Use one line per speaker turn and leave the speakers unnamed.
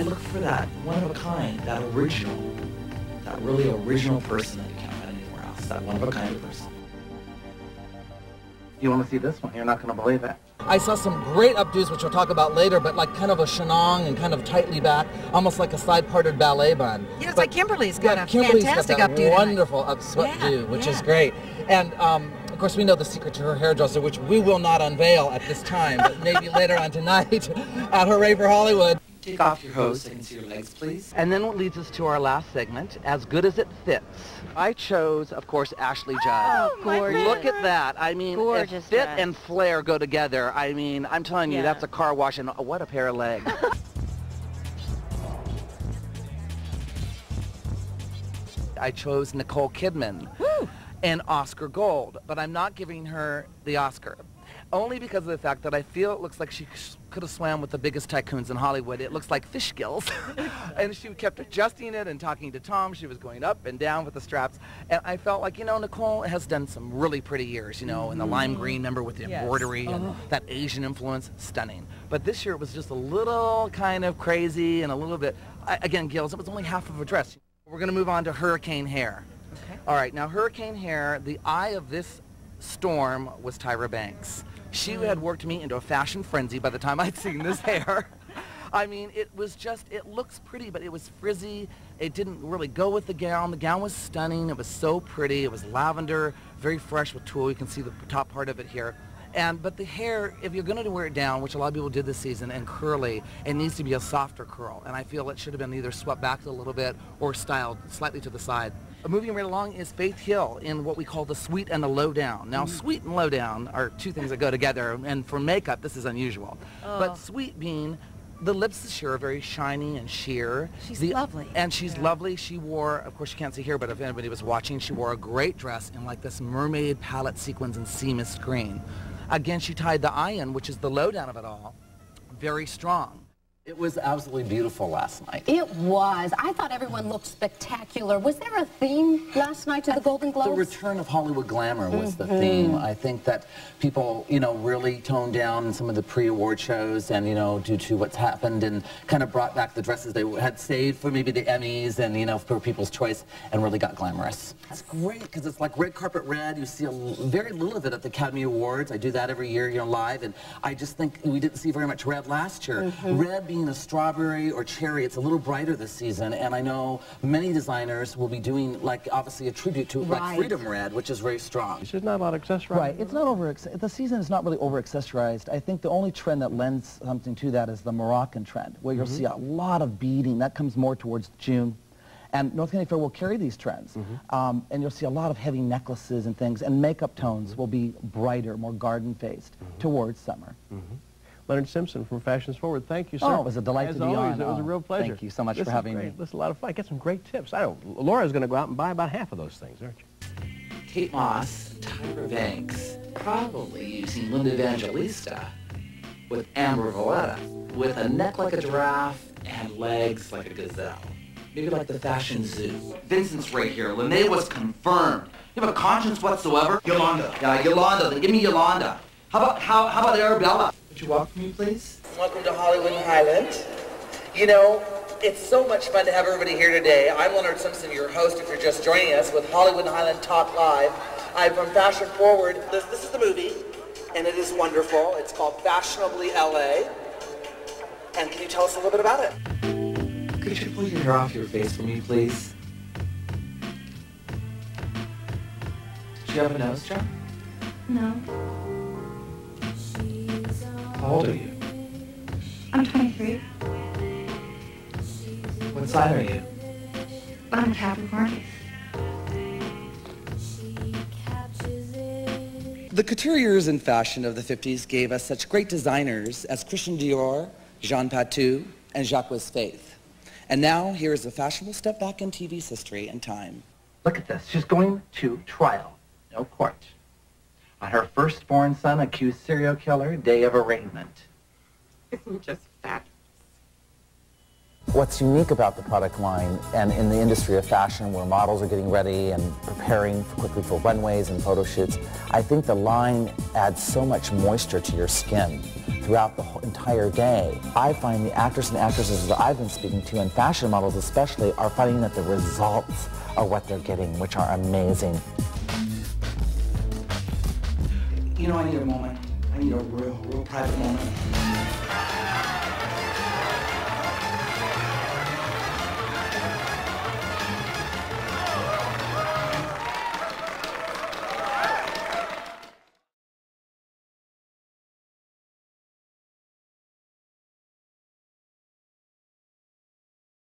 I look for that one-of-a-kind, that original, that really original person that you can't find anywhere else, that one-of-a-kind person.
You want to see this one? You're not going to believe it.
I saw some great updos, which we'll talk about later, but like kind of a chenong and kind of tightly back, almost like a side-parted ballet bun.
Yeah, it's like Kimberly's got a
Kimberly's
fantastic
got that
updo
wonderful updo, which is great. And of course, we know the secret to her hairdresser, which we will not unveil at this time, but maybe later on tonight at Hooray for Hollywood.
Take off your hose so I can see your legs, please.
And then what leads us to our last segment, As Good as It Fits. I chose, of course, Ashley Judd.
Oh, gorgeous.
Look at that. I mean,
Gorgeous
if fit
dress.
and flair go together, I mean, I'm telling you, that's a car wash, and what a pair of legs. I chose Nicole Kidman and Oscar Gold, but I'm not giving her the Oscar. Only because of the fact that I feel it looks like she could have swam with the biggest tycoons in Hollywood. It looks like fish gills. And she kept adjusting it and talking to Tom. She was going up and down with the straps. And I felt like, you know, Nicole has done some really pretty years, you know, in the lime green number with the embroidery and that Asian influence, stunning. But this year it was just a little kind of crazy and a little bit, again, Gills, it was only half of a dress. We're going to move on to hurricane hair. Okay. All right, now hurricane hair, the eye of this storm was Tyra Banks. She had worked me into a fashion frenzy by the time I'd seen this hair. I mean, it was just, it looks pretty, but it was frizzy. It didn't really go with the gown. The gown was stunning. It was so pretty. It was lavender, very fresh with tulle. You can see the top part of it here. But the hair, if you're going to wear it down, which a lot of people did this season, and curly, it needs to be a softer curl. And I feel it should have been either swept back a little bit or styled slightly to the side. Moving right along is Faith Hill in what we call the sweet and the low down. Now, sweet and low down are two things that go together, and for makeup, this is unusual. But sweet being, the lips this year are very shiny and sheer.
She's lovely.
And she's lovely. She wore, of course you can't see here, but if anybody was watching, she wore a great dress in like this mermaid palette sequins and sea mist green. Again, she tied the eye in, which is the low down of it all, very strong.
It was absolutely beautiful last night.
It was. I thought everyone looked spectacular. Was there a theme last night to the Golden Globes?
The return of Hollywood glamour was the theme. I think that people, you know, really toned down some of the pre-award shows and, you know, due to what's happened and kind of brought back the dresses they had saved for maybe the Emmys and, you know, for People's Choice and really got glamorous. That's great because it's like red carpet red. You see very little of it at the Academy Awards. I do that every year, you know, live, and I just think we didn't see very much red last year. Red being a strawberry or cherry, it's a little brighter this season, and I know many designers will be doing, like, obviously a tribute to like Freedom Red, which is very strong.
It's just not a lot of accessorized.
Right, it's not the season is not really over-accessorized. I think the only trend that lends something to that is the Moroccan trend, where you'll see a lot of beading. That comes more towards June. And North County Fair will carry these trends. And you'll see a lot of heavy necklaces and things, and makeup tones will be brighter, more garden-faced towards summer.
Leonard Simpson from Fashions Forward, thank you, sir.
Oh, it was a delight to be on.
It was a real pleasure.
Thank you so much for having me.
This is a lot of fun. Get some great tips. I know Laura's going to go out and buy about half of those things, aren't you?
Kate Moss, Tyra Banks, probably using Linda Evangelista with Amber Valletta, with a neck like a giraffe and legs like a gazelle. Maybe like the fashion zoo. Vincent's right here. Lene was confirmed. You have a conscience whatsoever? Yolanda. Yeah, Yolanda. Then give me Yolanda. How about Arabella? Would you walk with me, please?
Welcome to Hollywood and Highland. You know, it's so much fun to have everybody here today. I'm Leonard Simpson, your host, if you're just joining us, with Hollywood and Highland Talk Live. I'm from Fashion Forward. This is the movie, and it is wonderful. It's called Fashionably LA. And can you tell us a little bit about it?
Could you pull your hair off your face for me, please? Do you have a nose job?
No.
How old are you?
I'm 23.
What sign are you?
I'm a Capricorn.
The couturiers in fashion of the 50s gave us such great designers as Christian Dior, Jean Patou, and Jacques Faith. And now, here is a fashionable step back in TV's history and time.
Look at this. She's going to trial, no court, on her firstborn son accused serial killer, day of arraignment.
Isn't just fabulous.
What's unique about the product line and in the industry of fashion where models are getting ready and preparing quickly for runways and photo shoots, I think the line adds so much moisture to your skin
throughout the whole entire day. I find the actors and actresses that I've been speaking to, and fashion models especially, are finding that the results are what they're getting, which are amazing.
You know, I need a moment. I need a real private moment.